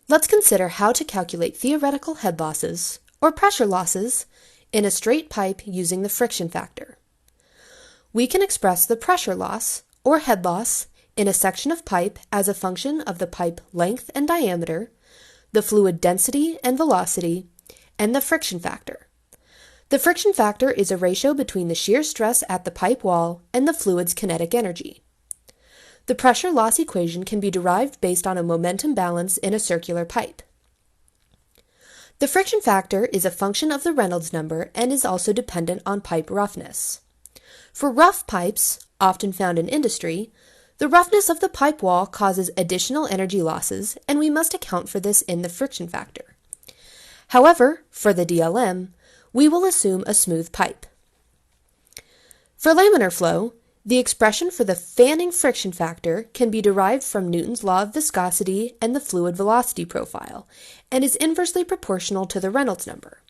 Let's consider how to calculate theoretical head losses, or pressure losses, in a straight pipe using the friction factor. We can express the pressure loss, or head loss, in a section of pipe as a function of the pipe length and diameter, the fluid density and velocity, and the friction factor. The friction factor is a ratio between the shear stress at the pipe wall and the fluid's kinetic energy. The pressure loss equation can be derived based on a momentum balance in a circular pipe. The friction factor is a function of the Reynolds number and is also dependent on pipe roughness. For rough pipes, often found in industry, the roughness of the pipe wall causes additional energy losses, and we must account for this in the friction factor. However, for the DLM, we will assume a smooth pipe. For laminar flow, the expression for the fanning friction factor can be derived from Newton's law of viscosity and the fluid velocity profile, and is inversely proportional to the Reynolds number.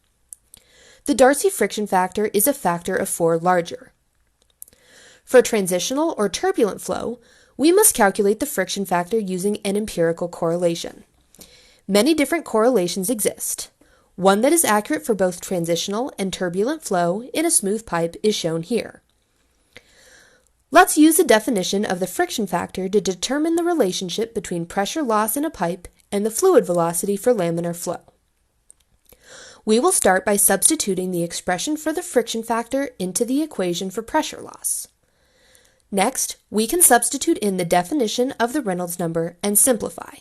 The Darcy friction factor is a factor of 4 larger. For transitional or turbulent flow, we must calculate the friction factor using an empirical correlation. Many different correlations exist. One that is accurate for both transitional and turbulent flow in a smooth pipe is shown here. Let's use the definition of the friction factor to determine the relationship between pressure loss in a pipe and the fluid velocity for laminar flow. We will start by substituting the expression for the friction factor into the equation for pressure loss. Next, we can substitute in the definition of the Reynolds number and simplify.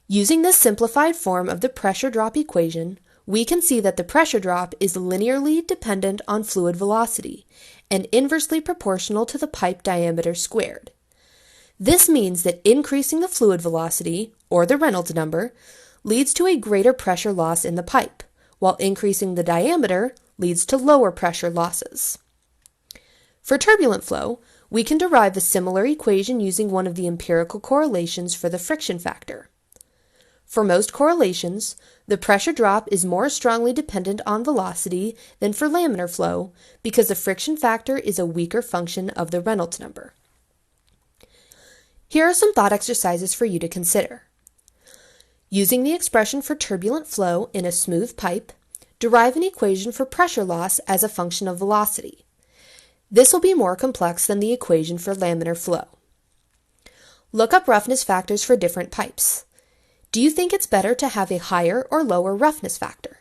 Using this simplified form of the pressure drop equation, we can see that the pressure drop is linearly dependent on fluid velocity and inversely proportional to the pipe diameter squared. This means that increasing the fluid velocity, or the Reynolds number, leads to a greater pressure loss in the pipe, while increasing the diameter leads to lower pressure losses. For turbulent flow, we can derive a similar equation using one of the empirical correlations for the friction factor. For most correlations, the pressure drop is more strongly dependent on velocity than for laminar flow because the friction factor is a weaker function of the Reynolds number. Here are some thought exercises for you to consider. Using the expression for turbulent flow in a smooth pipe, derive an equation for pressure loss as a function of velocity. This will be more complex than the equation for laminar flow. Look up roughness factors for different pipes. Do you think it's better to have a higher or lower roughness factor?